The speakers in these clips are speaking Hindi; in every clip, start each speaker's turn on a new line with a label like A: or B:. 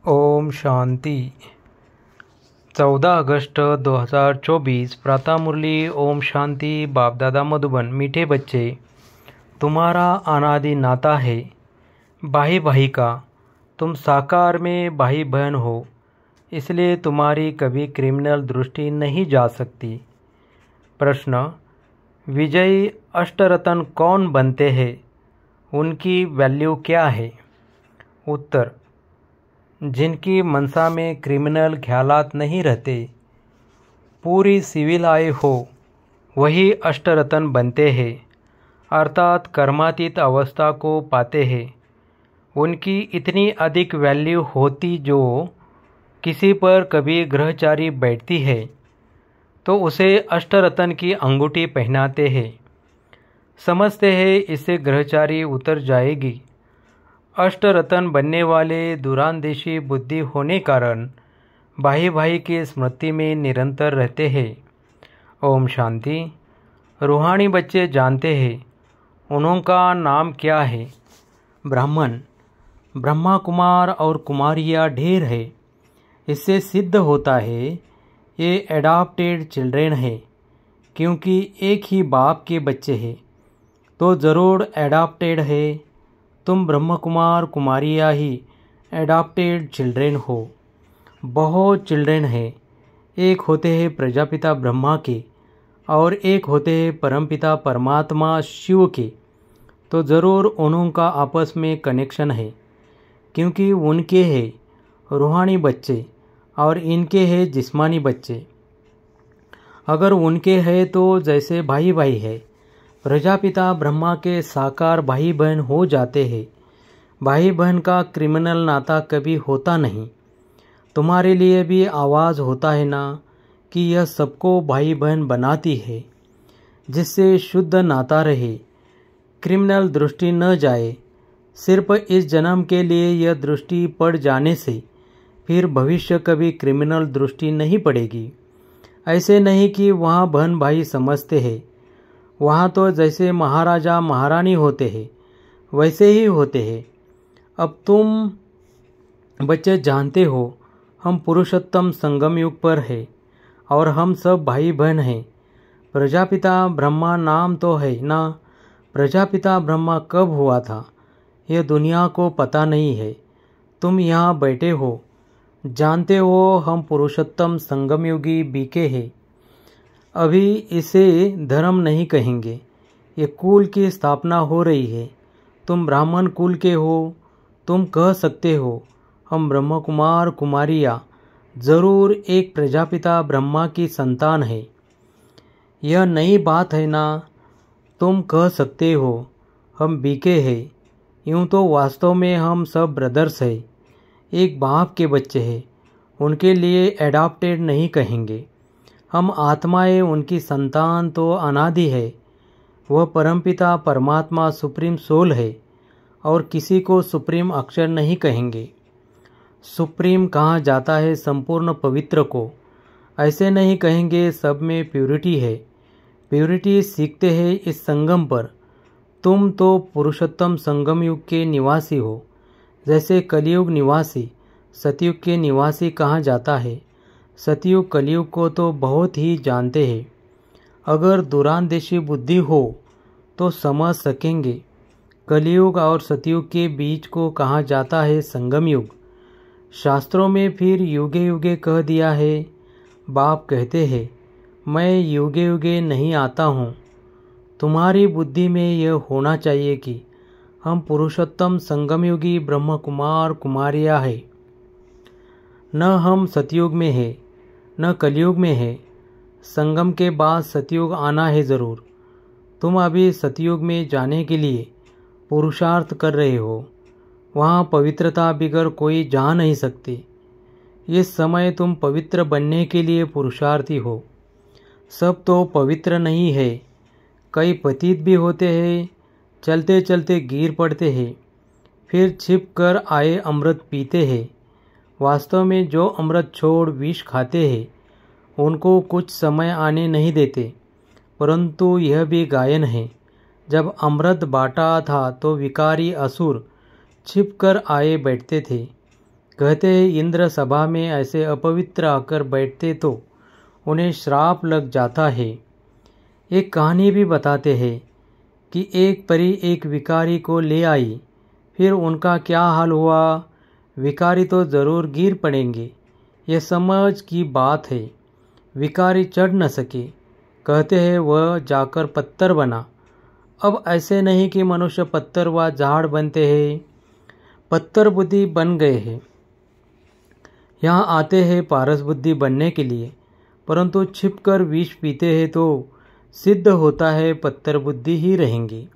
A: ओम शांति। 14 अगस्त 2024 प्रातः मुरली। ओम शांति। बाप दादा मधुबन। मीठे बच्चे, तुम्हारा अनादि नाता है भाई भाई का। तुम साकार में भाई बहन हो, इसलिए तुम्हारी कभी क्रिमिनल दृष्टि नहीं जा सकती। प्रश्न: विजयी अष्टरत्न कौन बनते हैं, उनकी वैल्यू क्या है? उत्तर: जिनकी मनसा में क्रिमिनल ख्यालात नहीं रहते, पूरी सिविल आय हो, वही अष्टरत्न बनते हैं, अर्थात कर्मातीत अवस्था को पाते हैं। उनकी इतनी अधिक वैल्यू होती जो किसी पर कभी ग्रहचारी बैठती है तो उसे अष्टरत्न की अंगूठी पहनाते हैं। समझते हैं इससे ग्रहचारी उतर जाएगी। अष्टरत्न बनने वाले दूरांदेशी बुद्धि होने कारण भाई भाई की स्मृति में निरंतर रहते हैं। ओम शांति। रूहानी बच्चे जानते हैं उनका नाम क्या है? ब्राह्मण, ब्रह्मा कुमार और कुमारियाँ ढेर है। इससे सिद्ध होता है ये एडॉप्टेड चिल्ड्रेन है, क्योंकि एक ही बाप के बच्चे हैं तो ज़रूर एडॉप्टेड है। तुम ब्रह्म कुमार कुमारियाँ ही एडॉप्टेड चिल्ड्रेन हो। बहुत चिल्ड्रेन हैं। एक होते हैं प्रजापिता ब्रह्मा के और एक होते हैं परमपिता परमात्मा शिव के, तो ज़रूर उनका आपस में कनेक्शन है, क्योंकि उनके हैं रूहानी बच्चे और इनके हैं जिस्मानी बच्चे। अगर उनके हैं तो जैसे भाई भाई है। प्रजापिता ब्रह्मा के साकार भाई बहन हो जाते हैं। भाई बहन का क्रिमिनल नाता कभी होता नहीं। तुम्हारे लिए भी आवाज़ होता है ना कि यह सबको भाई बहन बनाती है, जिससे शुद्ध नाता रहे, क्रिमिनल दृष्टि न जाए। सिर्फ इस जन्म के लिए यह दृष्टि पड़ जाने से फिर भविष्य कभी क्रिमिनल दृष्टि नहीं पड़ेगी। ऐसे नहीं कि वहाँ बहन भाई समझते हैं। वहाँ तो जैसे महाराजा महारानी होते हैं वैसे ही होते हैं। अब तुम बच्चे जानते हो हम पुरुषोत्तम संगम युग पर है और हम सब भाई बहन हैं। प्रजापिता ब्रह्मा नाम तो है ना। प्रजापिता ब्रह्मा कब हुआ था यह दुनिया को पता नहीं है। तुम यहाँ बैठे हो, जानते हो हम पुरुषोत्तम संगम युगी बीके हैं। अभी इसे धर्म नहीं कहेंगे, ये कुल की स्थापना हो रही है। तुम ब्राह्मण कुल के हो, तुम कह सकते हो हम ब्रह्म कुमार कुमारियाँ जरूर एक प्रजापिता ब्रह्मा की संतान है। यह नई बात है ना। तुम कह सकते हो हम बीके हैं। यूँ तो वास्तव में हम सब ब्रदर्स हैं, एक बाप के बच्चे हैं। उनके लिए एडॉप्टेड नहीं कहेंगे। हम आत्माएं उनकी संतान तो अनादि है। वह परमपिता परमात्मा सुप्रीम सोल है और किसी को सुप्रीम अक्षर नहीं कहेंगे। सुप्रीम कहा जाता है संपूर्ण पवित्र को, ऐसे नहीं कहेंगे सब में प्यूरिटी है। प्यूरिटी सीखते हैं इस संगम पर। तुम तो पुरुषोत्तम संगम युग के निवासी हो। जैसे कलयुग निवासी सतयुग के निवासी कहा जाता है। सतयुग कलयुग को तो बहुत ही जानते हैं। अगर दूरांदेशी बुद्धि हो तो समझ सकेंगे। कलयुग और सतयुग के बीच को कहा जाता है संगम युग। शास्त्रों में फिर युगे युगे कह दिया है। बाप कहते हैं मैं युगे युगे नहीं आता हूँ। तुम्हारी बुद्धि में यह होना चाहिए कि हम पुरुषोत्तम संगम युगी ब्रह्म कुमार कुमारियाँ हैं। न हम सतयुग में है न कलयुग में है। संगम के बाद सतयुग आना है ज़रूर। तुम अभी सतयुग में जाने के लिए पुरुषार्थ कर रहे हो। वहाँ पवित्रता बिगर कोई जा नहीं सकती। इस समय तुम पवित्र बनने के लिए पुरुषार्थी हो। सब तो पवित्र नहीं है। कई पतित भी होते हैं, चलते चलते गिर पड़ते हैं, फिर छिप कर आए अमृत पीते हैं। वास्तव में जो अमृत छोड़ विष खाते हैं उनको कुछ समय आने नहीं देते। परंतु यह भी गायन है, जब अमृत बांटा था तो विकारी असुर छिप कर आए बैठते थे। कहते हैं इंद्र सभा में ऐसे अपवित्र आकर बैठते तो उन्हें श्राप लग जाता है। एक कहानी भी बताते हैं कि एक परी एक भिखारी को ले आई, फिर उनका क्या हाल हुआ। भिखारी तो ज़रूर गिर पड़ेंगे, यह समझ की बात है। भिखारी चढ़ न सके, कहते हैं वह जाकर पत्थर बना। अब ऐसे नहीं कि मनुष्य पत्थर व झाड़ बनते हैं, पत्थर बुद्धि बन गए हैं। यहाँ आते हैं पारस बुद्धि बनने के लिए, परंतु छिपकर विष पीते हैं तो सिद्ध होता है पत्थर बुद्धि ही रहेंगी।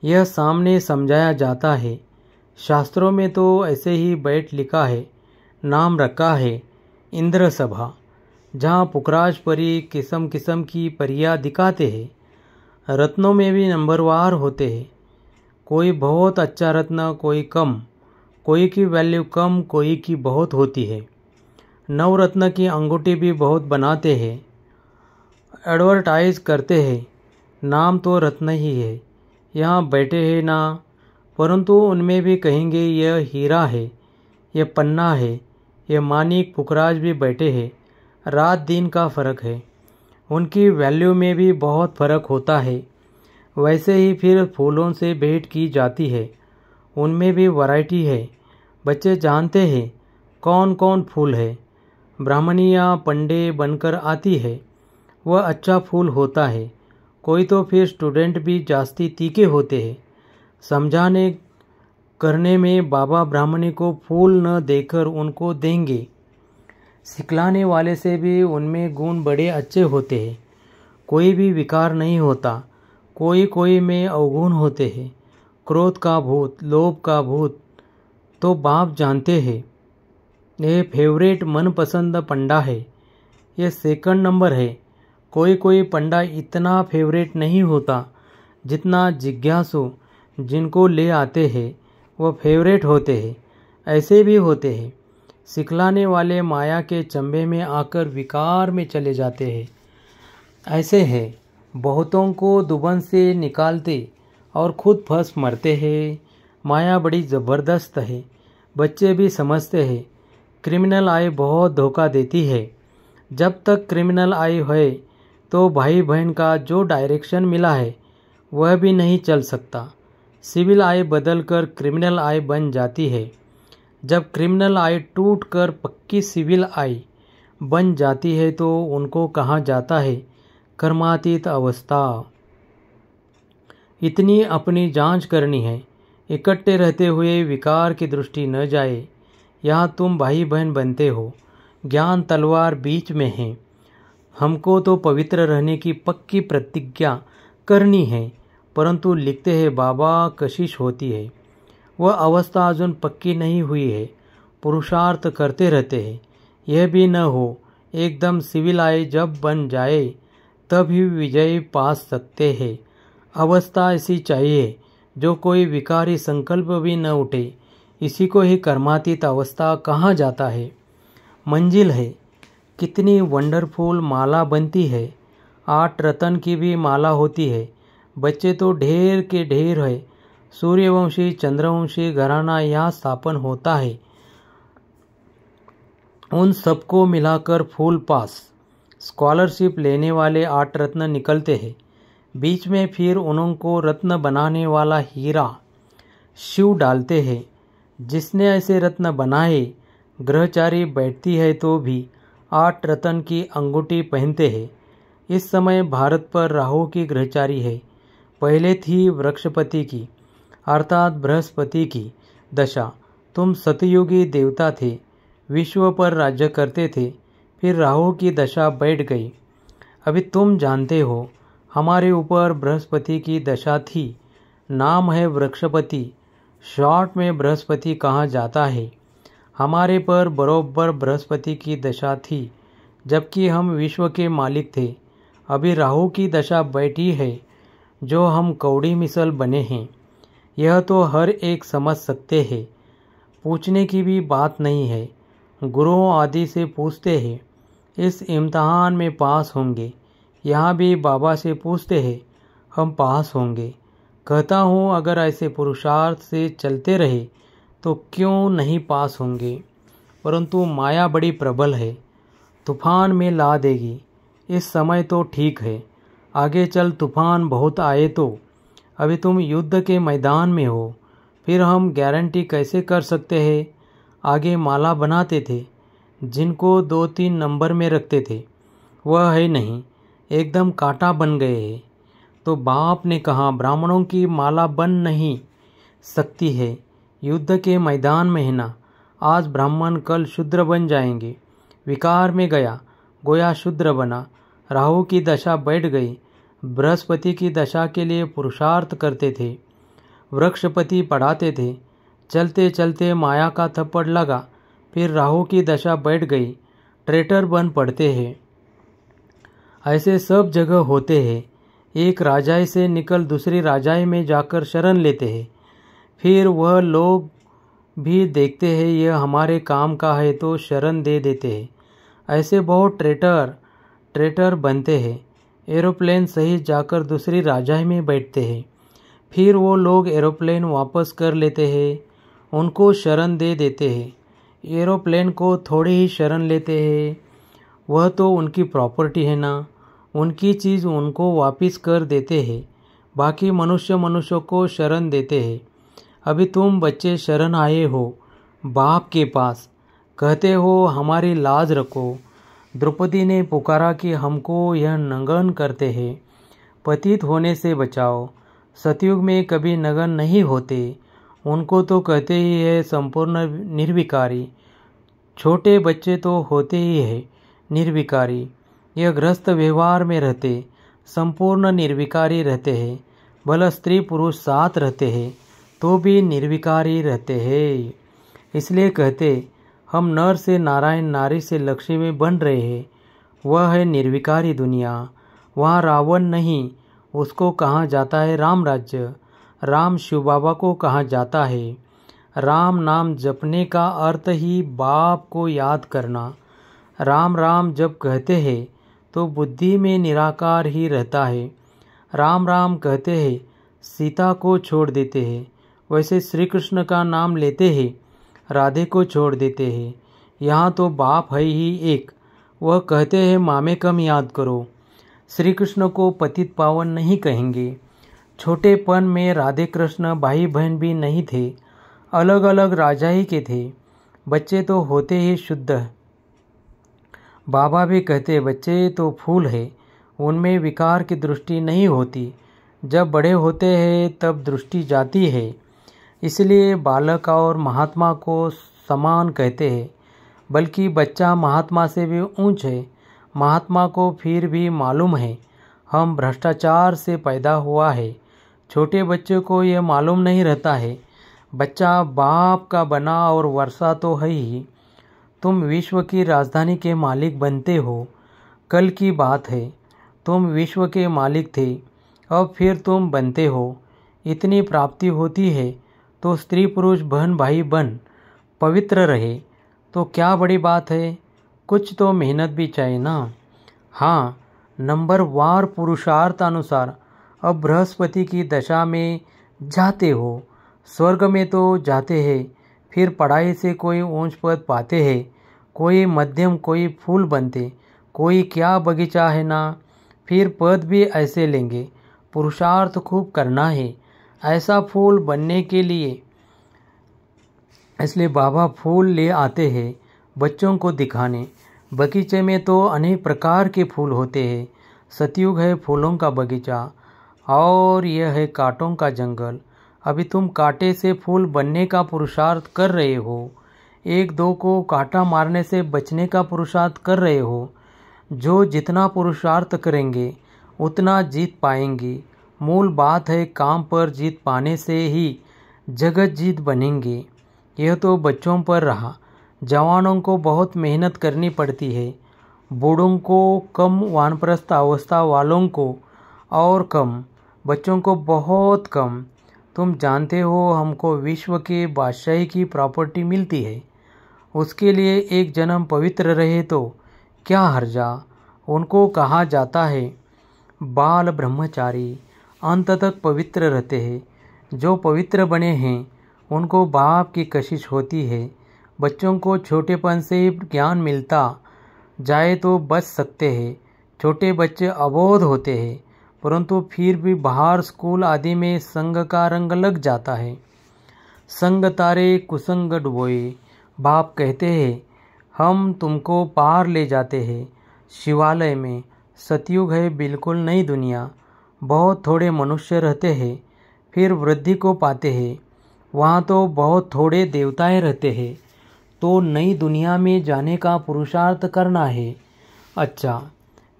A: यह सामने समझाया जाता है। शास्त्रों में तो ऐसे ही बैठ लिखा है, नाम रखा है इंद्र सभा, जहाँ पुखराज परी किस्म किस्म की परियां दिखाते हैं। रत्नों में भी नंबरवार होते हैं, कोई बहुत अच्छा रत्न, कोई कम, कोई की वैल्यू कम, कोई की बहुत होती है। नवरत्न की अंगूठी भी बहुत बनाते हैं, एडवर्टाइज करते हैं, नाम तो रत्न ही है, यहाँ बैठे हैं ना, परंतु उनमें भी कहेंगे यह हीरा है, यह पन्ना है, यह मानिक। पुखराज भी बैठे हैं, रात दिन का फर्क है, उनकी वैल्यू में भी बहुत फर्क होता है। वैसे ही फिर फूलों से भेंट की जाती है, उनमें भी वैरायटी है। बच्चे जानते हैं कौन कौन फूल है। ब्राह्मणियाँ पंडे बनकर आती है, वह अच्छा फूल होता है। कोई तो फिर स्टूडेंट भी जास्ती तीखे होते हैं। समझाने करने में बाबा ब्राह्मणी को फूल न देकर उनको देंगे। सिखलाने वाले से भी उनमें गुण बड़े अच्छे होते हैं, कोई भी विकार नहीं होता। कोई कोई में अवगुण होते हैं, क्रोध का भूत, लोभ का भूत तो बाप जानते हैं। यह फेवरेट मनपसंद पंडा है, यह सेकंड नंबर है। कोई कोई पंडा इतना फेवरेट नहीं होता जितना जिज्ञासु जिनको ले आते हैं वह फेवरेट होते हैं। ऐसे भी होते हैं सिखलाने वाले माया के चंबे में आकर विकार में चले जाते हैं। ऐसे है बहुतों को दुबन से निकालते और खुद फंस मरते हैं। माया बड़ी ज़बरदस्त है, बच्चे भी समझते हैं। क्रिमिनल आई बहुत धोखा देती है। जब तक क्रिमिनल आई है तो भाई बहन का जो डायरेक्शन मिला है वह भी नहीं चल सकता। सिविल आई बदलकर क्रिमिनल आई बन जाती है। जब क्रिमिनल आई टूटकर पक्की सिविल आई बन जाती है तो उनको कहा जाता है कर्मातीत अवस्था। इतनी अपनी जांच करनी है, इकट्ठे रहते हुए विकार की दृष्टि न जाए। यहाँ तुम भाई बहन बनते हो, ज्ञान तलवार बीच में है। हमको तो पवित्र रहने की पक्की प्रतिज्ञा करनी है, परंतु लिखते हैं बाबा कशिश होती है। वह अवस्था अजून पक्की नहीं हुई है, पुरुषार्थ करते रहते हैं। यह भी न हो एकदम सिविल आई जब बन जाए तभी विजय पा सकते हैं। अवस्था ऐसी चाहिए जो कोई विकारी संकल्प भी न उठे। इसी को ही कर्मातीत अवस्था कहा जाता है। मंजिल है, कितनी वंडरफुल माला बनती है। 8 रतन की भी माला होती है। बच्चे तो ढेर के ढेर है। सूर्यवंशी चंद्रवंशी घराना यहाँ स्थापन होता है। उन सबको मिलाकर फुल पास स्कॉलरशिप लेने वाले 8 रत्न निकलते हैं। बीच में फिर उनको रत्न बनाने वाला हीरा शिव डालते हैं। जिसने ऐसे रत्न बनाए ग्रहचारी बैठती है तो भी 8 रत्न की अंगूठी पहनते हैं। इस समय भारत पर राहु की ग्रहचारी है। पहले थी वृक्षपति की अर्थात बृहस्पति की दशा। तुम सतयुगी देवता थे, विश्व पर राज्य करते थे, फिर राहु की दशा बैठ गई। अभी तुम जानते हो हमारे ऊपर बृहस्पति की दशा थी। नाम है वृक्षपति, शॉर्ट में बृहस्पति कहा जाता है। हमारे पर बरोबर बृहस्पति की दशा थी, जबकि हम विश्व के मालिक थे। अभी राहु की दशा बैठी है, जो हम कौड़ी मिसल बने हैं। यह तो हर एक समझ सकते हैं, पूछने की भी बात नहीं है। गुरुओं आदि से पूछते हैं, इस इम्तहान में पास होंगे। यहाँ भी बाबा से पूछते हैं, हम पास होंगे। कहता हूँ अगर ऐसे पुरुषार्थ से चलते रहे तो क्यों नहीं पास होंगे। परंतु माया बड़ी प्रबल है, तूफान में ला देगी। इस समय तो ठीक है, आगे चल तूफान बहुत आए तो। अभी तुम युद्ध के मैदान में हो, फिर हम गारंटी कैसे कर सकते हैं। आगे माला बनाते थे, जिनको 2-3 नंबर में रखते थे, वह है नहीं, एकदम कांटा बन गए हैं। तो बाप ने कहा, ब्राह्मणों की माला बन नहीं सकती है, युद्ध के मैदान में है ना। आज ब्राह्मण कल शूद्र बन जाएंगे। विकार में गया, गोया शूद्र बना। राहु की दशा बैठ गई। बृहस्पति की दशा के लिए पुरुषार्थ करते थे, वृक्षपति पढ़ाते थे। चलते चलते माया का थप्पड़ लगा, फिर राहु की दशा बैठ गई, ट्रेटर बन पड़ते हैं। ऐसे सब जगह होते हैं। एक राजाई से निकल दूसरी राजाई में जाकर शरण लेते हैं, फिर वह लोग भी देखते हैं यह हमारे काम का है तो शरण दे देते हैं। ऐसे बहुत ट्रेटर बनते हैं। एरोप्लेन सहित जाकर दूसरी राजाई में बैठते हैं, फिर वो लोग एरोप्लेन वापस कर लेते हैं, उनको शरण दे देते हैं। एरोप्लेन को थोड़ी ही शरण लेते हैं, वह तो उनकी प्रॉपर्टी है ना, उनकी चीज़ उनको वापस कर देते हैं। बाकी मनुष्य को शरण देते हैं। अभी तुम बच्चे शरण आए हो बाप के पास, कहते हो हमारी लाज रखो। द्रौपदी ने पुकारा कि हमको यह नंगन करते हैं, पतित होने से बचाओ। सतयुग में कभी नगन नहीं होते, उनको तो कहते ही है संपूर्ण निर्विकारी। छोटे बच्चे तो होते ही है निर्विकारी। यह गृहस्थ व्यवहार में रहते संपूर्ण निर्विकारी रहते हैं। भला स्त्री पुरुष साथ रहते हैं तो भी निर्विकारी रहते हैं। इसलिए कहते हम नर से नारायण, नारी से लक्ष्मी बन रहे हैं। वह है निर्विकारी दुनिया। वहाँ रावण नहीं, उसको कहा जाता है राम राज्य। राम शिव बाबा को कहा जाता है। राम नाम जपने का अर्थ ही बाप को याद करना। राम राम जब कहते हैं तो बुद्धि में निराकार ही रहता है। राम राम कहते हैं, सीता को छोड़ देते हैं। वैसे श्री कृष्ण का नाम लेते हैं, राधे को छोड़ देते हैं। यहाँ तो बाप है ही एक, वह कहते हैं मामे कम याद करो। श्री कृष्ण को पतित पावन नहीं कहेंगे। छोटेपन में राधे कृष्ण भाई बहन भी नहीं थे, अलग अलग राजा ही के थे। बच्चे तो होते ही शुद्ध। बाबा भी कहते बच्चे तो फूल है, उनमें विकार की दृष्टि नहीं होती। जब बड़े होते हैं तब दृष्टि जाती है। इसलिए बालक और महात्मा को समान कहते हैं, बल्कि बच्चा महात्मा से भी ऊंच है। महात्मा को फिर भी मालूम है हम भ्रष्टाचार से पैदा हुआ है। छोटे बच्चे को यह मालूम नहीं रहता है, बच्चा बाप का बना और वर्षा तो है ही। तुम विश्व की राजधानी के मालिक बनते हो। कल की बात है, तुम विश्व के मालिक थे, अब फिर तुम बनते हो। इतनी प्राप्ति होती है तो स्त्री पुरुष बहन भाई बन पवित्र रहे तो क्या बड़ी बात है। कुछ तो मेहनत भी चाहिए ना। हाँ, नंबर वार पुरुषार्थ अनुसार अब बृहस्पति की दशा में जाते हो, स्वर्ग में तो जाते हैं, फिर पढ़ाई से कोई ऊंच पद पाते हैं, कोई मध्यम, कोई फूल बनते, कोई क्या बगीचा है ना। फिर पद भी ऐसे लेंगे। पुरुषार्थ खूब करना है ऐसा फूल बनने के लिए। इसलिए बाबा फूल ले आते हैं बच्चों को दिखाने। बगीचे में तो अनेक प्रकार के फूल होते हैं। सतयुग है फूलों का बगीचा और यह है कांटों का जंगल। अभी तुम कांटे से फूल बनने का पुरुषार्थ कर रहे हो, एक दो को कांटा मारने से बचने का पुरुषार्थ कर रहे हो। जो जितना पुरुषार्थ करेंगे उतना जीत पाएंगे। मूल बात है काम पर जीत पाने से ही जगत जीत बनेंगे। यह तो बच्चों पर रहा, जवानों को बहुत मेहनत करनी पड़ती है, बूढ़ों को कम, वानप्रस्थ अवस्था वालों को और कम, बच्चों को बहुत कम। तुम जानते हो हमको विश्व के बादशाही की प्रॉपर्टी मिलती है, उसके लिए एक जन्म पवित्र रहे तो क्या हर्जा। उनको कहा जाता है बाल ब्रह्मचारी, अंत तक पवित्र रहते हैं। जो पवित्र बने हैं उनको बाप की कशिश होती है। बच्चों को छोटेपन से ही ज्ञान मिलता जाए तो बच सकते हैं। छोटे बच्चे अबोध होते हैं, परंतु फिर भी बाहर स्कूल आदि में संग का रंग लग जाता है। संग तारे कुसंग डुबोए। बाप कहते हैं, हम तुमको पार ले जाते हैं। शिवालय में सतयुग है बिल्कुल नई दुनिया। बहुत थोड़े मनुष्य रहते हैं, फिर वृद्धि को पाते हैं। वहाँ तो बहुत थोड़े देवताएं रहते हैं। तो नई दुनिया में जाने का पुरुषार्थ करना है। अच्छा,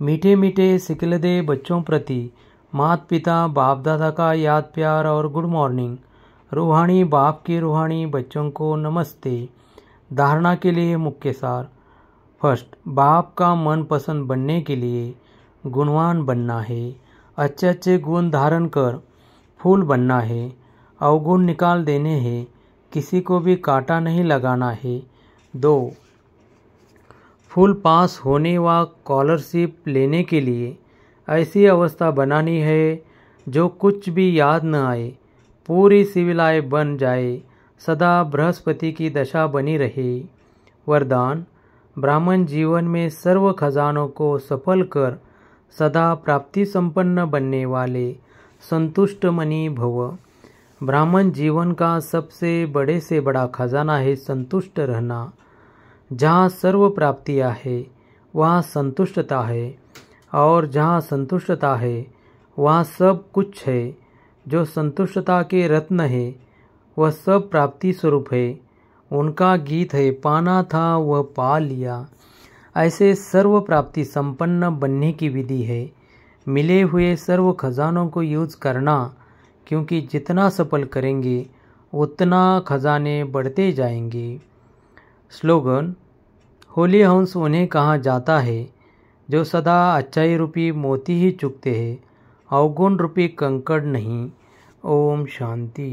A: मीठे मीठे सिकलदे बच्चों प्रति माता पिता बाप दादा का याद प्यार और गुड मॉर्निंग। रूहानी बाप के रूहानी बच्चों को नमस्ते। धारणा के लिए मुख्य सार। फर्स्ट, बाप का मन पसंद बनने के लिए गुणवान बनना है। अच्छे अच्छे गुण धारण कर फूल बनना है। अवगुण निकाल देने हैं। किसी को भी कांटा नहीं लगाना है। 2, फुल पास होने व स्कॉलरशिप लेने के लिए ऐसी अवस्था बनानी है जो कुछ भी याद न आए, पूरी सिविलाय बन जाए, सदा बृहस्पति की दशा बनी रहे। वरदान, ब्राह्मण जीवन में सर्व खजानों को सफल कर सदा प्राप्ति संपन्न बनने वाले संतुष्ट मनी भव। ब्राह्मण जीवन का सबसे बड़े से बड़ा खजाना है संतुष्ट रहना। जहाँ सर्व प्राप्तियाँ है वहाँ संतुष्टता है, और जहाँ संतुष्टता है वहाँ सब कुछ है। जो संतुष्टता के रत्न है वह सब प्राप्ति स्वरूप है। उनका गीत है, पाना था वह पा लिया। ऐसे सर्व प्राप्ति संपन्न बनने की विधि है मिले हुए सर्व खजानों को यूज करना, क्योंकि जितना सफल करेंगे उतना खजाने बढ़ते जाएंगे। स्लोगन, होली हंस उन्हें कहा जाता है जो सदा अच्छाई रूपी मोती ही चुगते हैं, अवगुण रूपी कंकड़ नहीं। ओम शांति।